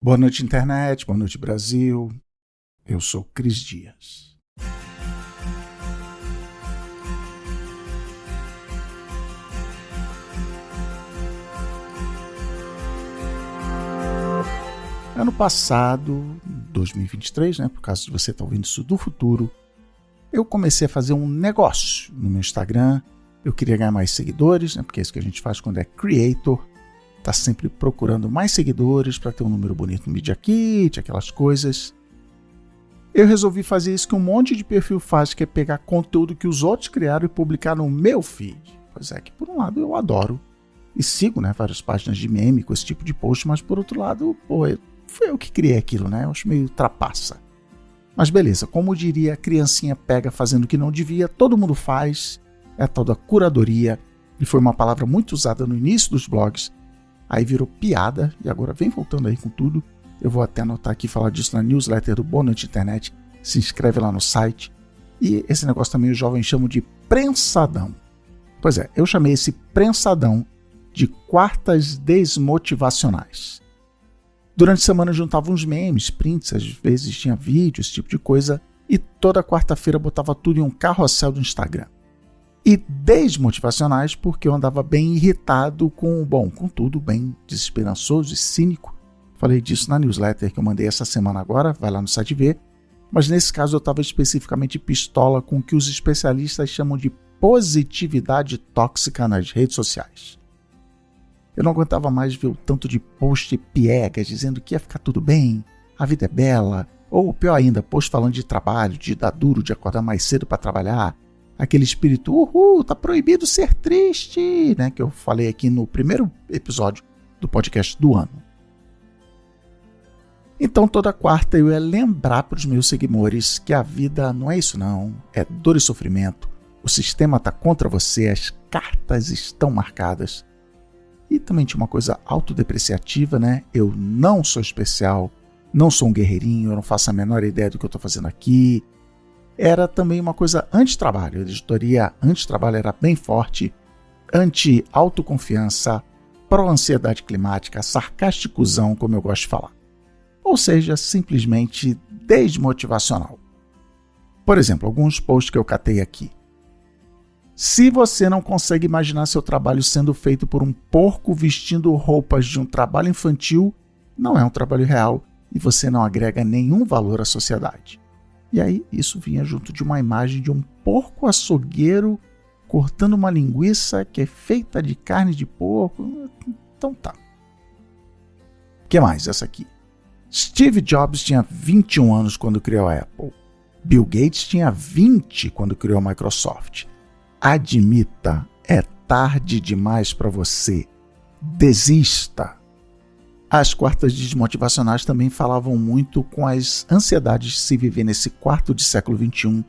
Boa noite, internet. Boa noite, Brasil. Eu sou Cris Dias. Ano passado, 2023, por caso de você estar ouvindo isso do futuro, eu comecei a fazer um negócio no meu Instagram. Eu queria ganhar mais seguidores, porque é isso que a gente faz quando é creator. Tá sempre procurando mais seguidores para ter um número bonito no Media Kit, aquelas coisas. Eu resolvi fazer isso que um monte de perfil faz, que é pegar conteúdo que os outros criaram e publicar no meu feed. Pois é, que por um lado eu adoro e sigo, várias páginas de meme com esse tipo de post, mas por outro lado, foi eu que criei aquilo, Eu acho meio trapaça. Mas beleza, como diria a criancinha pega fazendo o que não devia, todo mundo faz, é a tal da curadoria, e foi uma palavra muito usada no início dos blogs. Aí virou piada e agora vem voltando aí com tudo. Eu vou até anotar aqui e falar disso na newsletter do Boa Noite Internet. Se inscreve lá no site. E esse negócio também os jovens chamam de prensadão. Pois é, eu chamei esse prensadão de quartas desmotivacionais. Durante a semana eu juntava uns memes, prints, às vezes tinha vídeo, esse tipo de coisa. E toda quarta-feira botava tudo em um carrossel do Instagram. E desmotivacionais porque eu andava bem irritado com tudo, bem desesperançoso e cínico. Falei disso na newsletter que eu mandei essa semana agora, vai lá no site ver. Mas nesse caso eu estava especificamente pistola com o que os especialistas chamam de positividade tóxica nas redes sociais. Eu não aguentava mais ver o tanto de post piegas dizendo que ia ficar tudo bem, a vida é bela, ou pior ainda, post falando de trabalho, de dar duro, de acordar mais cedo para trabalhar. Aquele espírito, tá proibido ser triste, que eu falei aqui no primeiro episódio do podcast do ano. Então toda quarta eu ia lembrar para os meus seguidores que a vida não é isso não, é dor e sofrimento, o sistema está contra você, as cartas estão marcadas. E também tinha uma coisa autodepreciativa, eu não sou especial, não sou um guerreirinho, eu não faço a menor ideia do que eu estou fazendo aqui. Era também uma coisa anti-trabalho. A editoria anti-trabalho era bem forte, anti-autoconfiança, pró-ansiedade climática, sarcásticozão, como eu gosto de falar. Ou seja, simplesmente desmotivacional. Por exemplo, alguns posts que eu catei aqui. Se você não consegue imaginar seu trabalho sendo feito por um porco vestindo roupas de um trabalho infantil, não é um trabalho real e você não agrega nenhum valor à sociedade. E aí, isso vinha junto de uma imagem de um porco açougueiro cortando uma linguiça que é feita de carne de porco. Então tá. O que mais? Essa aqui. Steve Jobs tinha 21 anos quando criou a Apple. Bill Gates tinha 20 quando criou a Microsoft. Admita, é tarde demais para você. Desista. As quartas desmotivacionais também falavam muito com as ansiedades de se viver nesse quarto de século XXI,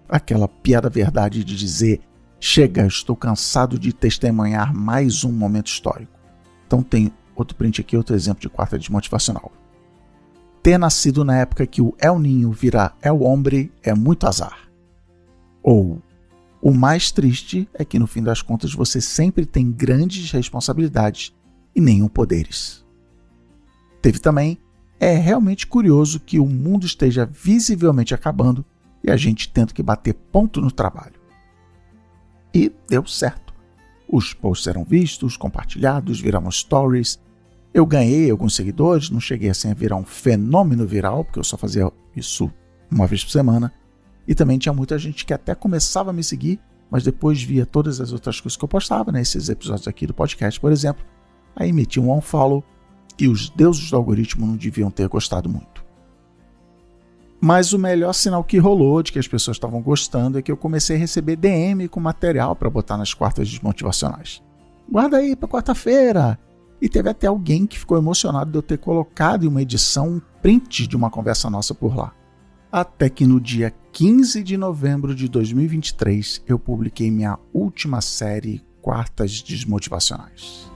aquela piada verdade de dizer, chega, estou cansado de testemunhar mais um momento histórico. Então tem outro print aqui, outro exemplo de quarta desmotivacional. Ter nascido na época que o El Niño vira El Hombre é muito azar. Ou, o mais triste é que no fim das contas você sempre tem grandes responsabilidades e nenhum poderes. Teve também, é realmente curioso que o mundo esteja visivelmente acabando e a gente tendo que bater ponto no trabalho. E deu certo. Os posts eram vistos, compartilhados, viraram stories. Eu ganhei alguns seguidores, não cheguei assim a virar um fenômeno viral, porque eu só fazia isso uma vez por semana. E também tinha muita gente que até começava a me seguir, mas depois via todas as outras coisas que eu postava, esses episódios aqui do podcast, por exemplo. Aí metia um unfollow. E os deuses do algoritmo não deviam ter gostado muito. Mas o melhor sinal que rolou de que as pessoas estavam gostando é que eu comecei a receber DM com material para botar nas quartas desmotivacionais. Guarda aí para quarta-feira! E teve até alguém que ficou emocionado de eu ter colocado em uma edição um print de uma conversa nossa por lá. Até que no dia 15 de novembro de 2023 eu publiquei minha última série Quartas Desmotivacionais.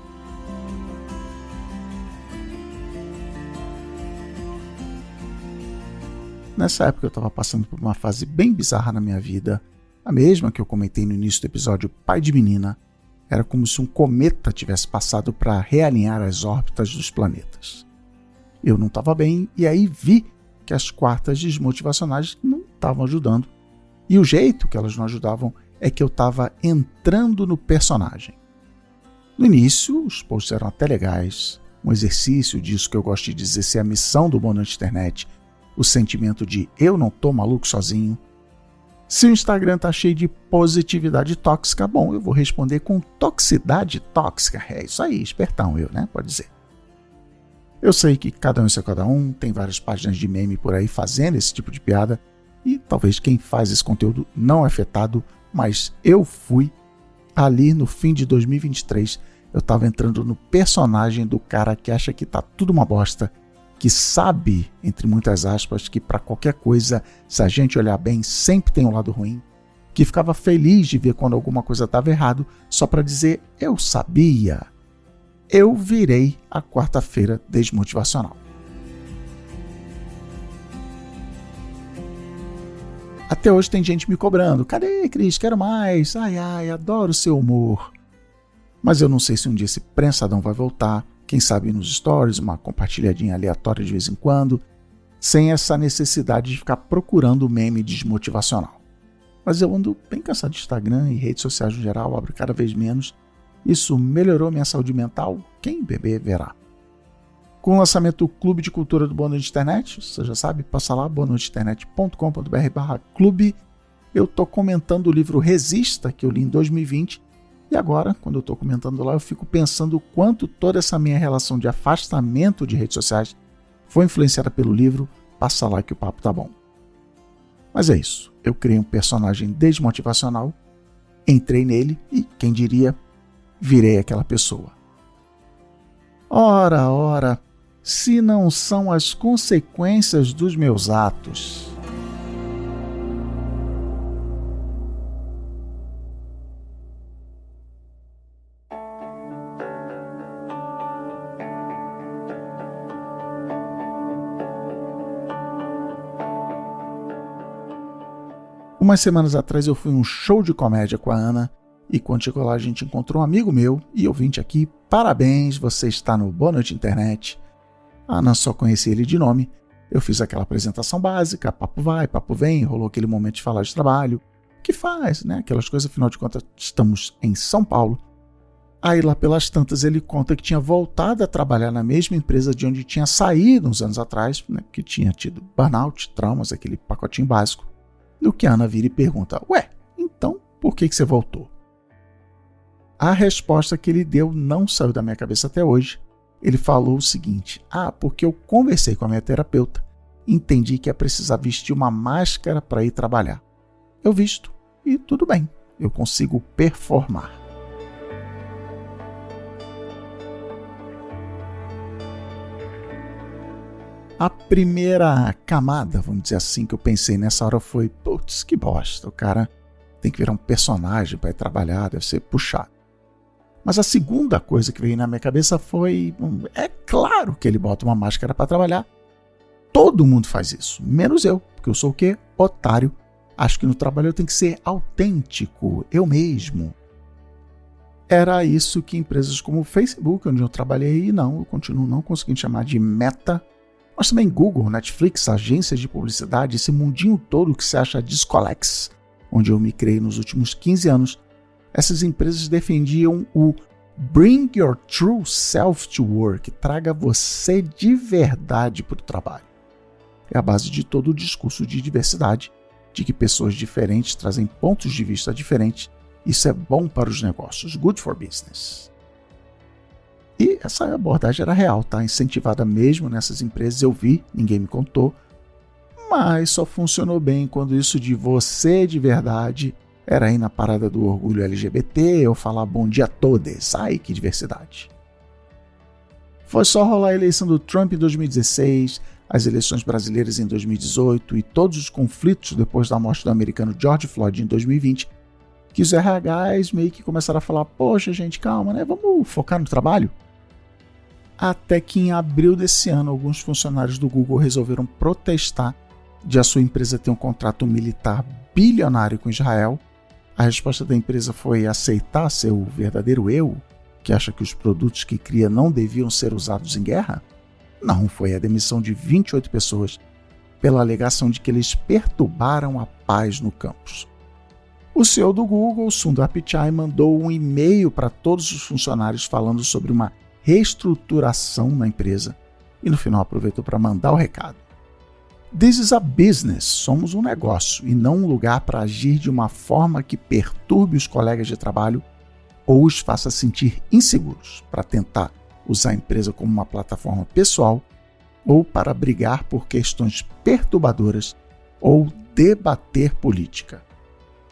Nessa época eu estava passando por uma fase bem bizarra na minha vida, a mesma que eu comentei no início do episódio Pai de Menina. Era como se um cometa tivesse passado para realinhar as órbitas dos planetas. eu não estava bem, e aí vi que as quartas desmotivacionais não estavam ajudando. E o jeito que elas não ajudavam é que eu estava entrando no personagem. No início, os posts eram até legais, um exercício disso que eu gosto de dizer ser a missão do Boa Noite Internet, o sentimento de eu não tô maluco sozinho. Se o Instagram tá cheio de positividade tóxica, bom, eu vou responder com toxicidade tóxica. É isso aí, espertão eu, né? Pode dizer. Eu sei que cada um é seu cada um, tem várias páginas de meme por aí fazendo esse tipo de piada, e talvez quem faz esse conteúdo não é afetado, mas eu fui. Ali no fim de 2023, eu estava entrando no personagem do cara que acha que tá tudo uma bosta, que sabe, entre muitas aspas, que para qualquer coisa, se a gente olhar bem, sempre tem um lado ruim, que ficava feliz de ver quando alguma coisa estava errado, só para dizer, eu sabia. Eu virei a quarta-feira desmotivacional. Até hoje tem gente me cobrando. Cadê, Cris? Quero mais. Ai, adoro seu humor. Mas eu não sei se um dia esse prensadão vai voltar. Quem sabe nos stories, uma compartilhadinha aleatória de vez em quando, sem essa necessidade de ficar procurando meme desmotivacional. Mas eu ando bem cansado de Instagram e redes sociais no geral, abro cada vez menos. Isso melhorou minha saúde mental? Quem beber verá. Com o lançamento do Clube de Cultura do Boa Noite Internet, você já sabe, passa lá, boanoiteinternet.com.br/clube. Eu estou comentando o livro Resista, que eu li em 2020, e agora, quando eu estou comentando lá, eu fico pensando o quanto toda essa minha relação de afastamento de redes sociais foi influenciada pelo livro. Passa lá que o papo tá bom. Mas é isso, eu criei um personagem desmotivacional, entrei nele e, quem diria, virei aquela pessoa. Ora, se não são as consequências dos meus atos. Umas semanas atrás eu fui a um show de comédia com a Ana, e quando chegou lá a gente encontrou um amigo meu e ouvinte aqui. Parabéns, você está no Boa Noite Internet. A Ana só conhecia ele de nome. Eu fiz aquela apresentação básica, papo vai, papo vem, rolou aquele momento de falar de trabalho. Que faz, né? Aquelas coisas, afinal de contas, estamos em São Paulo. Aí lá pelas tantas ele conta que tinha voltado a trabalhar na mesma empresa de onde tinha saído uns anos atrás, né? Que tinha tido burnout, traumas, aquele pacotinho básico. Do que a Ana vira e pergunta, ué, então por que você voltou? A resposta que ele deu não saiu da minha cabeça até hoje. Ele falou o seguinte, porque eu conversei com a minha terapeuta e entendi que ia precisar vestir uma máscara para ir trabalhar. Eu visto e tudo bem, eu consigo performar. A primeira camada, vamos dizer assim, que eu pensei nessa hora foi, putz, que bosta, o cara tem que virar um personagem para ir trabalhar, deve ser puxado. Mas a segunda coisa que veio na minha cabeça foi, é claro que ele bota uma máscara para trabalhar. Todo mundo faz isso, menos eu, porque eu sou o quê? Otário. Acho que no trabalho eu tenho que ser autêntico, eu mesmo. Era isso que empresas como o Facebook, onde eu trabalhei, eu continuo não conseguindo chamar de Meta, mas também Google, Netflix, agências de publicidade, esse mundinho todo que se acha Discolex, onde eu me criei nos últimos 15 anos, essas empresas defendiam o Bring Your True Self to Work, traga você de verdade para o trabalho. É a base de todo o discurso de diversidade, de que pessoas diferentes trazem pontos de vista diferentes. Isso é bom para os negócios, good for business. E essa abordagem era real, tá? Incentivada mesmo nessas empresas, eu vi, ninguém me contou, mas só funcionou bem quando isso de você de verdade era aí na parada do orgulho LGBT, eu falar bom dia a todos, ai que diversidade. Foi só rolar a eleição do Trump em 2016, as eleições brasileiras em 2018 e todos os conflitos depois da morte do americano George Floyd em 2020, que os RHs meio que começaram a falar, poxa gente, calma, né? Vamos focar no trabalho. Até que em abril desse ano, alguns funcionários do Google resolveram protestar de a sua empresa ter um contrato militar bilionário com Israel. A resposta da empresa foi aceitar ser o verdadeiro eu, que acha que os produtos que cria não deviam ser usados em guerra? Não, foi a demissão de 28 pessoas pela alegação de que eles perturbaram a paz no campus. O CEO do Google, Sundar Pichai, mandou um e-mail para todos os funcionários falando sobre uma reestruturação na empresa e no final aproveitou para mandar o recado. This is a business, somos um negócio e não um lugar para agir de uma forma que perturbe os colegas de trabalho ou os faça sentir inseguros para tentar usar a empresa como uma plataforma pessoal ou para brigar por questões perturbadoras ou debater política.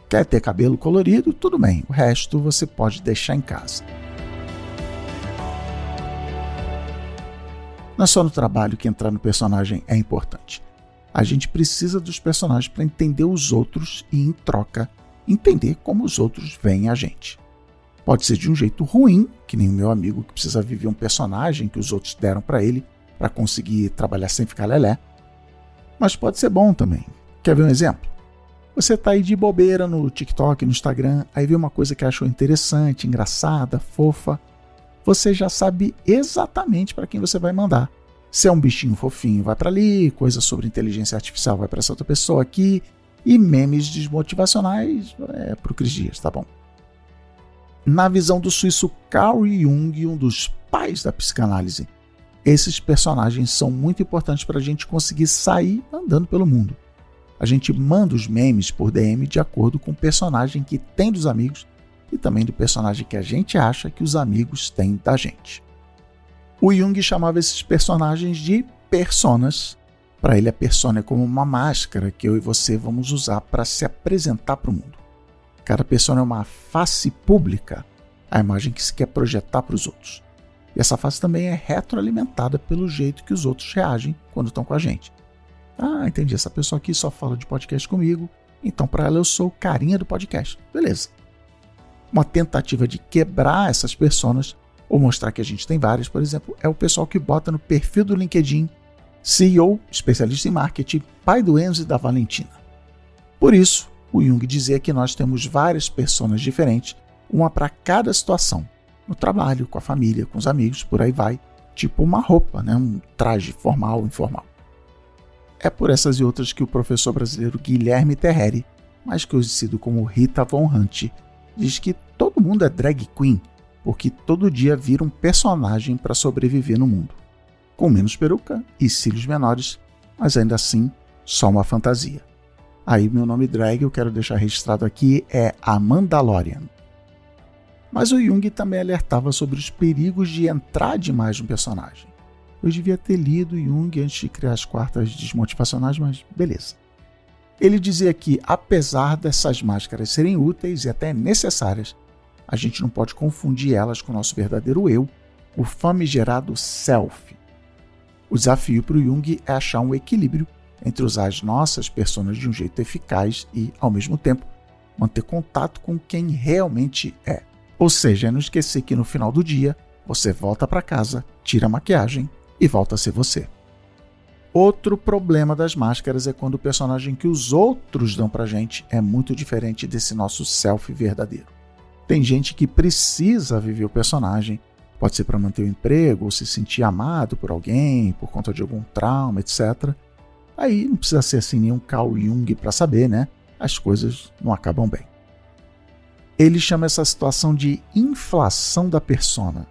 Quer ter cabelo colorido? Tudo bem, o resto você pode deixar em casa. Não é só no trabalho que entrar no personagem é importante. A gente precisa dos personagens para entender os outros e, em troca, entender como os outros veem a gente. Pode ser de um jeito ruim, que nem o meu amigo que precisa viver um personagem que os outros deram para ele para conseguir trabalhar sem ficar lelé. Mas pode ser bom também. Quer ver um exemplo? Você tá aí de bobeira no TikTok, no Instagram, aí vê uma coisa que achou interessante, engraçada, fofa. Você já sabe exatamente para quem você vai mandar. Se é um bichinho fofinho, vai para ali, coisa sobre inteligência artificial vai para essa outra pessoa aqui, e memes desmotivacionais para o Cris Dias, tá bom? Na visão do suíço Carl Jung, um dos pais da psicanálise, esses personagens são muito importantes para a gente conseguir sair andando pelo mundo. A gente manda os memes por DM de acordo com o personagem que tem dos amigos e também do personagem que a gente acha que os amigos têm da gente. O Jung chamava esses personagens de personas. Para ele, a persona é como uma máscara que eu e você vamos usar para se apresentar para o mundo. Cada persona é uma face pública, a imagem que se quer projetar para os outros. E essa face também é retroalimentada pelo jeito que os outros reagem quando estão com a gente. Ah, entendi, essa pessoa aqui só fala de podcast comigo, então para ela eu sou o carinha do podcast. Beleza. Uma tentativa de quebrar essas personas ou mostrar que a gente tem várias, por exemplo, é o pessoal que bota no perfil do LinkedIn CEO, especialista em marketing, pai do Enzo e da Valentina. Por isso, o Jung dizia que nós temos várias personas diferentes, uma para cada situação, no trabalho, com a família, com os amigos, por aí vai, tipo uma roupa, né? Um traje formal ou informal. É por essas e outras que o professor brasileiro Guilherme Terreri, mais conhecido como Rita Von Hunt, diz que todo mundo é drag queen, porque todo dia vira um personagem para sobreviver no mundo. Com menos peruca e cílios menores, mas ainda assim só uma fantasia. Aí meu nome drag, eu quero deixar registrado aqui, é a Mandalorian. Mas o Jung também alertava sobre os perigos de entrar demais no personagem. Eu devia ter lido Jung antes de criar as quartas desmotivacionais, mas beleza. Ele dizia que, apesar dessas máscaras serem úteis e até necessárias, a gente não pode confundir elas com o nosso verdadeiro eu, o famigerado self. O desafio para o Jung é achar um equilíbrio entre usar as nossas personas de um jeito eficaz e, ao mesmo tempo, manter contato com quem realmente é. Ou seja, é não esquecer que no final do dia, você volta para casa, tira a maquiagem e volta a ser você. Outro problema das máscaras é quando o personagem que os outros dão pra gente é muito diferente desse nosso self verdadeiro. Tem gente que precisa viver o personagem, pode ser para manter o emprego ou se sentir amado por alguém, por conta de algum trauma, etc. Aí não precisa ser assim nenhum Carl Jung para saber, né? As coisas não acabam bem. Ele chama essa situação de inflação da persona.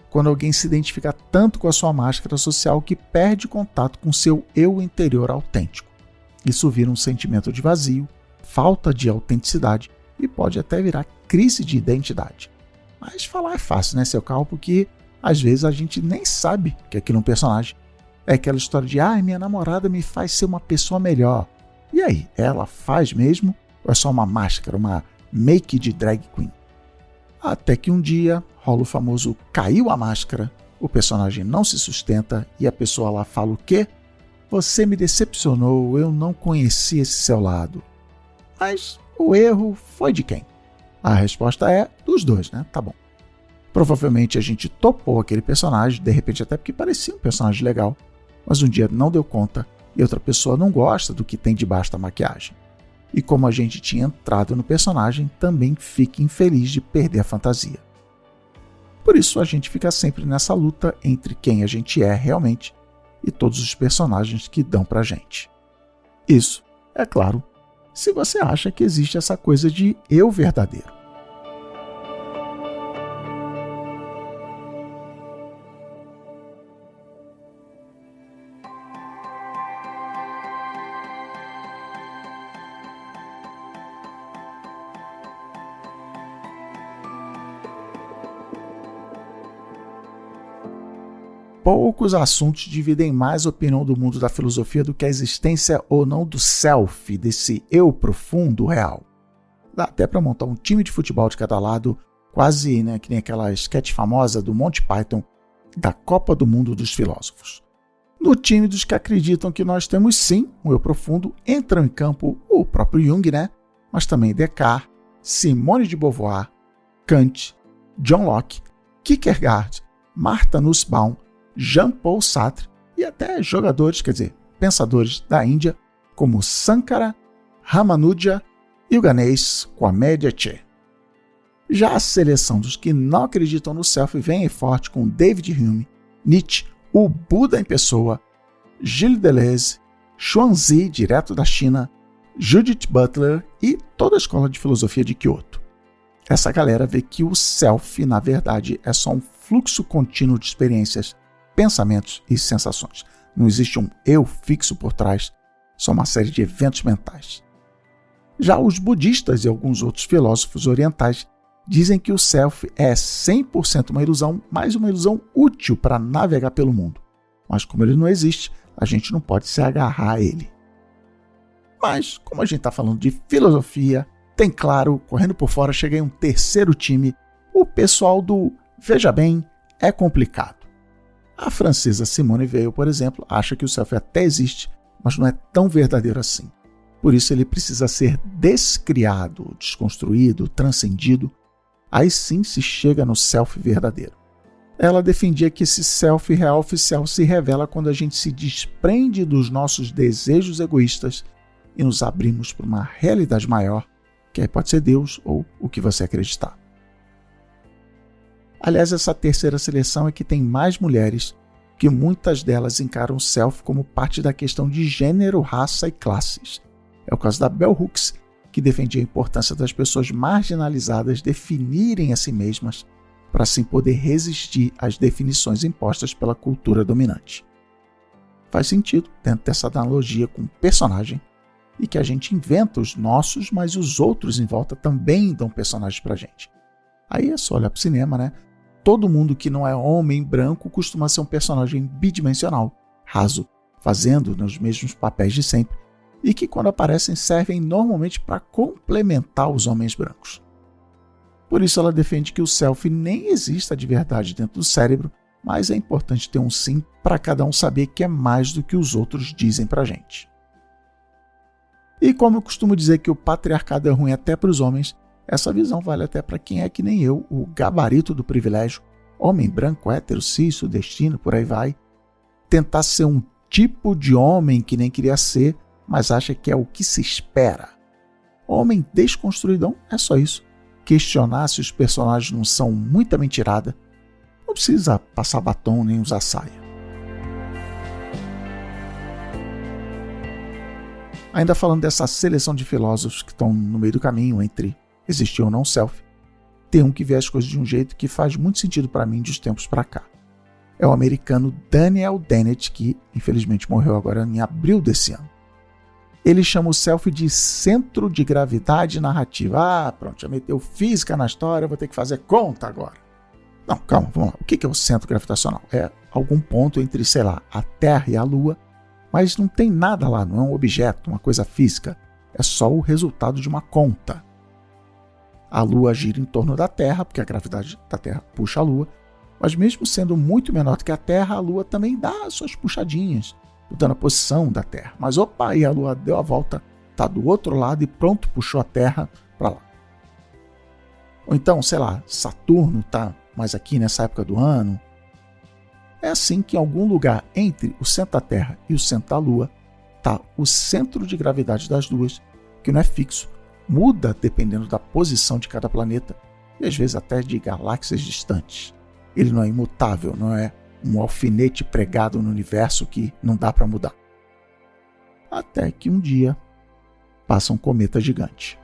Quando alguém se identifica tanto com a sua máscara social que perde contato com seu eu interior autêntico. Isso vira um sentimento de vazio, falta de autenticidade e pode até virar crise de identidade. Mas falar é fácil, né, seu Carl? Porque às vezes a gente nem sabe que aquilo é um personagem. É aquela história de, minha namorada me faz ser uma pessoa melhor. E aí, ela faz mesmo ou é só uma máscara, uma make de drag queen? Até que um dia rola o famoso caiu a máscara, o personagem não se sustenta e a pessoa lá fala o quê? Você me decepcionou, eu não conheci esse seu lado. Mas o erro foi de quem? A resposta é dos dois, né? Tá bom. Provavelmente a gente topou aquele personagem, de repente até porque parecia um personagem legal, mas um dia não deu conta e outra pessoa não gosta do que tem debaixo da maquiagem. E como a gente tinha entrado no personagem, também fica infeliz de perder a fantasia. Por isso a gente fica sempre nessa luta entre quem a gente é realmente e todos os personagens que dão pra gente. Isso, é claro, se você acha que existe essa coisa de eu verdadeiro. Poucos assuntos dividem mais a opinião do mundo da filosofia do que a existência ou não do self, desse eu profundo real. Dá até para montar um time de futebol de cada lado, quase que nem aquela sketch famosa do Monty Python da Copa do Mundo dos Filósofos. No time dos que acreditam que nós temos sim um eu profundo, entram em campo o próprio Jung, mas também Descartes, Simone de Beauvoir, Kant, John Locke, Kierkegaard, Martha Nussbaum, Jean-Paul Sartre e até pensadores da Índia como Sankara, Ramanuja e o ganês Kwame Che. Já a seleção dos que não acreditam no self vem forte com David Hume, Nietzsche, o Buda em pessoa, Gilles Deleuze, Xuanzi, direto da China, Judith Butler e toda a escola de filosofia de Kyoto. Essa galera vê que o self, na verdade, é só um fluxo contínuo de experiências, pensamentos e sensações. Não existe um eu fixo por trás, só uma série de eventos mentais. Já os budistas e alguns outros filósofos orientais dizem que o self é 100% uma ilusão, mas uma ilusão útil para navegar pelo mundo. Mas como ele não existe, a gente não pode se agarrar a ele. Mas, como a gente está falando de filosofia, tem claro, correndo por fora, chega em um terceiro time, o pessoal do Veja Bem, é complicado. A francesa Simone Weil, por exemplo, acha que o self até existe, mas não é tão verdadeiro assim. Por isso ele precisa ser descriado, desconstruído, transcendido. Aí sim se chega no self verdadeiro. Ela defendia que esse self real oficial se revela quando a gente se desprende dos nossos desejos egoístas e nos abrimos para uma realidade maior, que aí pode ser Deus ou o que você acreditar. Aliás, essa terceira seleção é que tem mais mulheres, que muitas delas encaram o self como parte da questão de gênero, raça e classes. É o caso da Bell Hooks, que defendia a importância das pessoas marginalizadas definirem a si mesmas para assim poder resistir às definições impostas pela cultura dominante. Faz sentido dentro dessa analogia com o personagem e que a gente inventa os nossos, mas os outros em volta também dão personagens pra gente. Aí é só olhar pro cinema, Todo mundo que não é homem branco costuma ser um personagem bidimensional, raso, fazendo os mesmos papéis de sempre, e que quando aparecem servem normalmente para complementar os homens brancos. Por isso ela defende que o self nem exista de verdade dentro do cérebro, mas é importante ter um sim para cada um saber que é mais do que os outros dizem pra gente. E como eu costumo dizer que o patriarcado é ruim até para os homens, essa visão vale até para quem é que nem eu, o gabarito do privilégio, homem branco, hétero, cis, sudestino, por aí vai, tentar ser um tipo de homem que nem queria ser, mas acha que é o que se espera. Homem desconstruidão é só isso. Questionar se os personagens não são muita mentirada. Não precisa passar batom nem usar saia. Ainda falando dessa seleção de filósofos que estão no meio do caminho entre existir ou não self, tem um que vê as coisas de um jeito que faz muito sentido para mim de uns tempos para cá. É o americano Daniel Dennett, que infelizmente morreu agora em abril desse ano. Ele chama o self de centro de gravidade narrativa. Pronto, já meteu física na história, vou ter que fazer conta agora. Não, calma, vamos lá. O que é o centro gravitacional? É algum ponto entre, a Terra e a Lua, mas não tem nada lá, não é um objeto, uma coisa física. É só o resultado de uma conta. A Lua gira em torno da Terra, porque a gravidade da Terra puxa a Lua, mas mesmo sendo muito menor do que a Terra, a Lua também dá as suas puxadinhas, mudando a posição da Terra. Mas aí a Lua deu a volta, está do outro lado e pronto, puxou a Terra para lá. Ou então, Saturno está mais aqui nessa época do ano. É assim que em algum lugar entre o centro da Terra e o centro da Lua está o centro de gravidade das duas, que não é fixo, muda dependendo da posição de cada planeta e às vezes até de galáxias distantes. Ele não é imutável, não é um alfinete pregado no universo que não dá para mudar. Até que um dia passa um cometa gigante.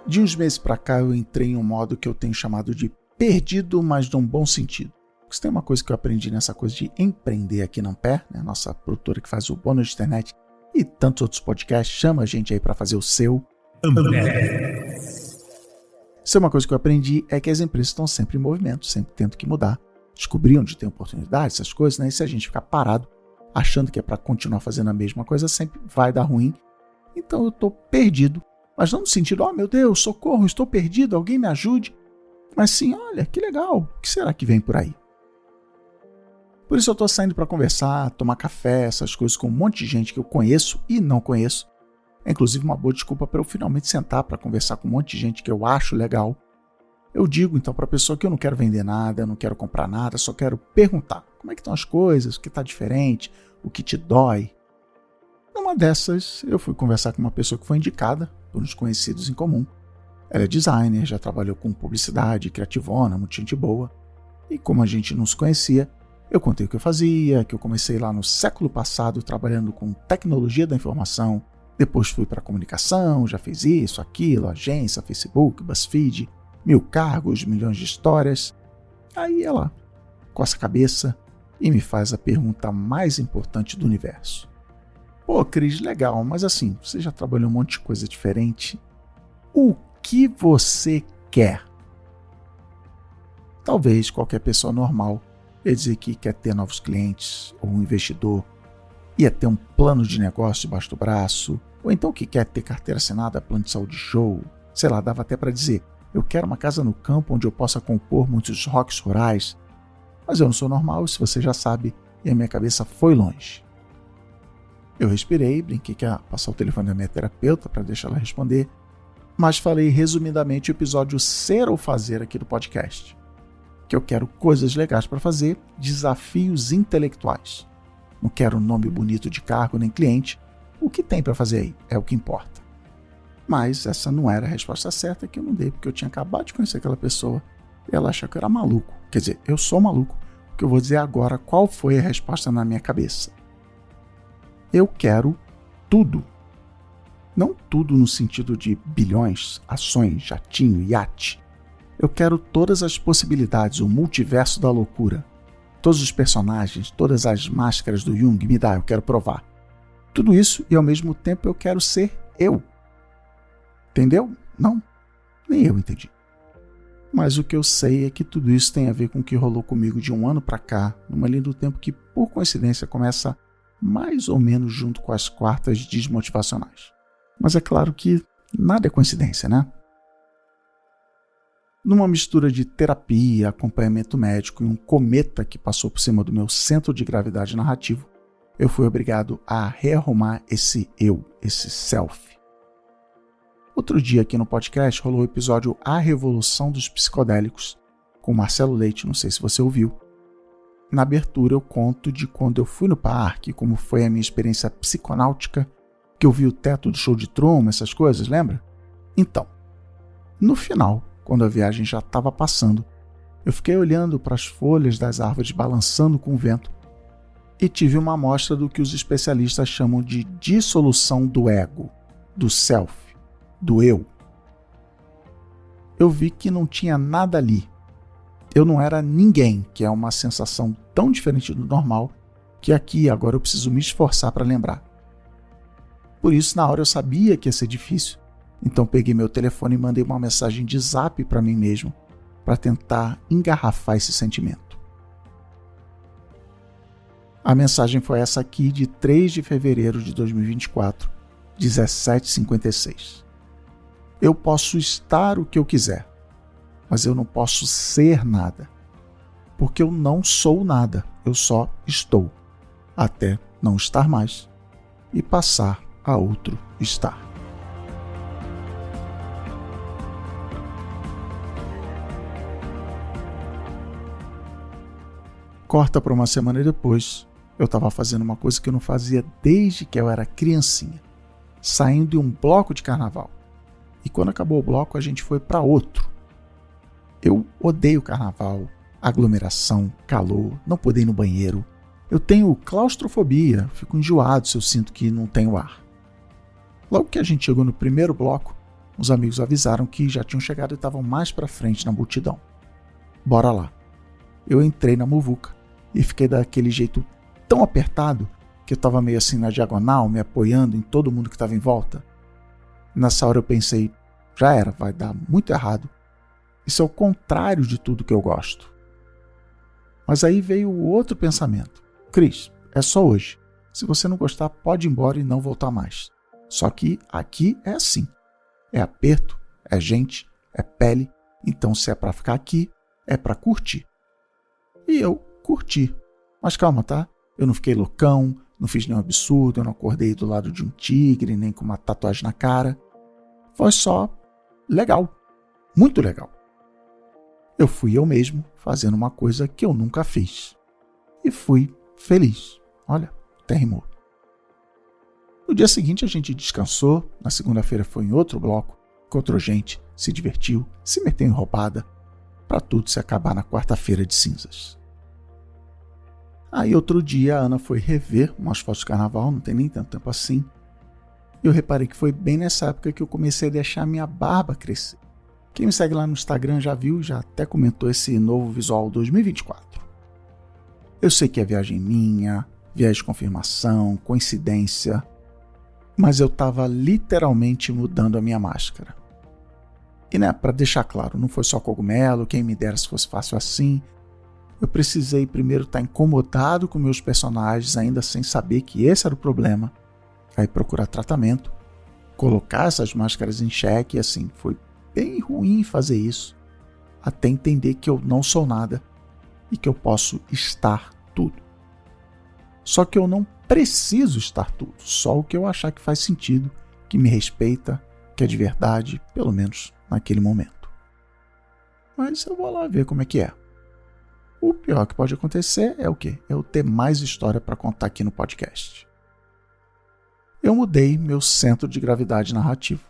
De uns meses para cá eu entrei em um modo que eu tenho chamado de perdido, mas de um bom sentido. Se tem uma coisa que eu aprendi nessa coisa de empreender aqui na Ampere, né, nossa produtora que faz o Bônus de Internet e tantos outros podcasts, chama a gente aí para fazer o seu Ampere. Se é uma coisa que eu aprendi é que as empresas estão sempre em movimento, sempre tendo que mudar, descobrir onde tem oportunidade, essas coisas, né? E se a gente ficar parado achando que é para continuar fazendo a mesma coisa, sempre vai dar ruim. Então eu estou perdido, mas não no sentido, oh meu Deus, socorro, estou perdido, alguém me ajude. Mas sim, olha, que legal, o que será que vem por aí? Por isso eu estou saindo para conversar, tomar café, essas coisas com um monte de gente que eu conheço e não conheço. É inclusive uma boa desculpa para eu finalmente sentar para conversar com um monte de gente que eu acho legal. Eu digo então para a pessoa que eu não quero vender nada, eu não quero comprar nada, só quero perguntar como é que estão as coisas, o que está diferente, o que te dói. Numa dessas, eu fui conversar com uma pessoa que foi indicada por uns conhecidos em comum. Ela é designer, já trabalhou com publicidade, criativona, muito gente boa. E como a gente não se conhecia, eu contei o que eu fazia, que eu comecei lá no século passado trabalhando com tecnologia da informação, depois fui para comunicação, já fiz isso, aquilo, agência, Facebook, BuzzFeed, 1000 cargos, milhões de histórias. Aí ela coça a cabeça e me faz a pergunta mais importante do universo. Pô, Cris, legal, mas assim, você já trabalhou um monte de coisa diferente. O que você quer? Talvez qualquer pessoa normal ia dizer que quer ter novos clientes, ou um investidor, ia ter um plano de negócio debaixo do braço, ou então que quer ter carteira assinada, plano de saúde show, sei lá, dava até para dizer, eu quero uma casa no campo onde eu possa compor muitos rocks rurais. Mas eu não sou normal, se você já sabe, e a minha cabeça foi longe. Eu respirei, brinquei que ia passar o telefone da minha terapeuta para deixar ela responder, mas falei resumidamente o episódio Ser ou Fazer aqui do podcast. Que eu quero coisas legais para fazer, desafios intelectuais. Não quero nome bonito de cargo nem cliente, o que tem para fazer aí é o que importa. Mas essa não era a resposta certa que eu não dei, porque eu tinha acabado de conhecer aquela pessoa e ela achou que eu era maluco. Quer dizer, eu sou maluco, porque eu vou dizer agora qual foi a resposta na minha cabeça. Eu quero tudo. Não tudo no sentido de bilhões, ações, jatinho, iate. Eu quero todas as possibilidades, o multiverso da loucura. Todos os personagens, todas as máscaras do Jung, me dá, eu quero provar. Tudo isso e ao mesmo tempo eu quero ser eu. Entendeu? Não, nem eu entendi. Mas o que eu sei é que tudo isso tem a ver com o que rolou comigo de um ano pra cá, numa linha do tempo que, por coincidência, começa mais ou menos junto com as quartas desmotivacionais. Mas é claro que nada é coincidência, né? Numa mistura de terapia, acompanhamento médico e um cometa que passou por cima do meu centro de gravidade narrativo, eu fui obrigado a rearrumar esse eu, esse self. Outro dia aqui no podcast rolou o episódio A Revolução dos Psicodélicos, com Marcelo Leite, não sei se você ouviu. Na abertura eu conto de quando eu fui no parque, como foi a minha experiência psiconáutica, que eu vi o teto do show de Truman, essas coisas, lembra? Então, no final, quando a viagem já estava passando, eu fiquei olhando para as folhas das árvores balançando com o vento e tive uma amostra do que os especialistas chamam de dissolução do ego, do self, do eu. Eu vi que não tinha nada ali. Eu não era ninguém, que é uma sensação tão diferente do normal que aqui e agora eu preciso me esforçar para lembrar. Por isso, na hora eu sabia que ia ser difícil, então peguei meu telefone e mandei uma mensagem de zap para mim mesmo, para tentar engarrafar esse sentimento. A mensagem foi essa aqui de 3 de fevereiro de 2024, 17h56. Eu posso estar o que eu quiser, mas eu não posso ser nada, porque eu não sou nada, eu só estou, até não estar mais e passar a outro estar. Corta para uma semana depois, eu estava fazendo uma coisa que eu não fazia desde que eu era criancinha, saindo de um bloco de carnaval. E quando acabou o bloco, a gente foi para outro. Eu odeio carnaval, aglomeração, calor, não poder ir no banheiro. Eu tenho claustrofobia, fico enjoado se eu sinto que não tenho ar. Logo que a gente chegou no primeiro bloco, os amigos avisaram que já tinham chegado e estavam mais para frente na multidão. Bora lá. Eu entrei na muvuca e fiquei daquele jeito tão apertado que eu estava meio assim na diagonal, me apoiando em todo mundo que estava em volta. Nessa hora eu pensei, já era, vai dar muito errado. Isso é o contrário de tudo que eu gosto. Mas aí veio o outro pensamento. Cris, é só hoje. Se você não gostar, pode ir embora e não voltar mais. Só que aqui é assim. É aperto, é gente, é pele. Então se é para ficar aqui, é para curtir. E eu curti. Mas calma, tá? Eu não fiquei loucão, não fiz nenhum absurdo, eu não acordei do lado de um tigre, nem com uma tatuagem na cara. Foi só legal. Muito legal. Eu fui eu mesmo fazendo uma coisa que eu nunca fiz. E fui feliz. Olha, até rimou. No dia seguinte a gente descansou, na segunda-feira foi em outro bloco, encontrou gente, se divertiu, se meteu em roubada, para tudo se acabar na quarta-feira de cinzas. Aí outro dia a Ana foi rever umas fotos de carnaval, não tem nem tanto tempo assim, e eu reparei que foi bem nessa época que eu comecei a deixar minha barba crescer. Quem me segue lá no Instagram já viu, já até comentou esse novo visual 2024. Eu sei que é viagem minha, viagem de confirmação, coincidência, mas eu estava literalmente mudando a minha máscara. E para deixar claro, não foi só cogumelo, quem me dera se fosse fácil assim. Eu precisei primeiro estar incomodado com meus personagens, ainda sem saber que esse era o problema. Aí procurar tratamento, colocar essas máscaras em xeque, e assim, foi bem ruim fazer isso, até entender que eu não sou nada e que eu posso estar tudo. Só que eu não preciso estar tudo, só o que eu achar que faz sentido, que me respeita, que é de verdade, pelo menos naquele momento. Mas eu vou lá ver como é que é. O pior que pode acontecer é o quê? É eu ter mais história para contar aqui no podcast. Eu mudei meu centro de gravidade narrativo.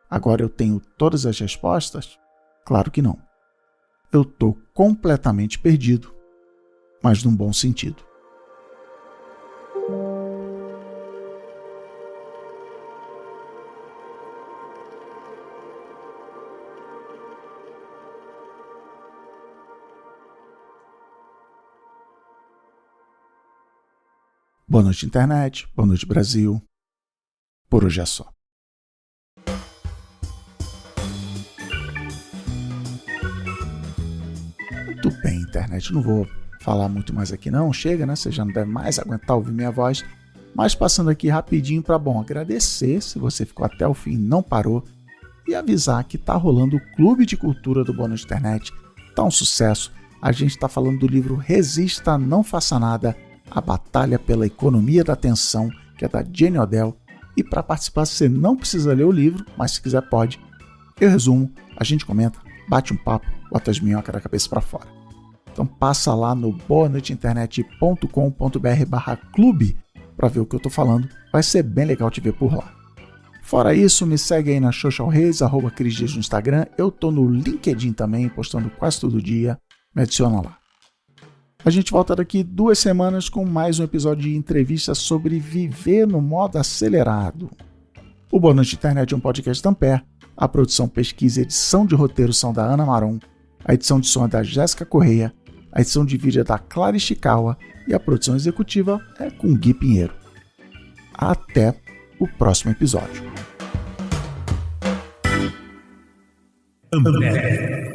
Agora eu tenho todas as respostas? Claro que não. Eu estou completamente perdido, mas num bom sentido. Boa noite, internet. Boa noite, Brasil. Por hoje é só. Muito bem, internet. Não vou falar muito mais aqui não. Chega, né? Você já não deve mais aguentar ouvir minha voz. Mas passando aqui rapidinho para, agradecer se você ficou até o fim e não parou. E avisar que tá rolando o Clube de Cultura do Boa Noite Internet. Tá um sucesso. A gente tá falando do livro Resista, Não Faça Nada, A Batalha pela Economia da Atenção, que é da Jane Odell. E para participar você não precisa ler o livro, mas se quiser pode. Eu resumo, a gente comenta, bate um papo, bota as minhocas da cabeça para fora. Então passa lá no boanoiteinternet.com.br/clube para ver o que eu tô falando, vai ser bem legal te ver por lá. Fora isso, me segue aí na Social Reis, @CrisDias no Instagram, eu tô no LinkedIn também, postando quase todo dia, me adiciona lá. A gente volta daqui 2 semanas com mais um episódio de entrevista sobre viver no modo acelerado. O Boa Noite Internet é um podcast da Ampere. A produção, pesquisa e edição de roteiro são da Ana Maron. A edição de som é da Jéssica Correia. A edição de vídeo é da Clara Ishikawa. E a produção executiva é com Gui Pinheiro. Até o próximo episódio. Ampere.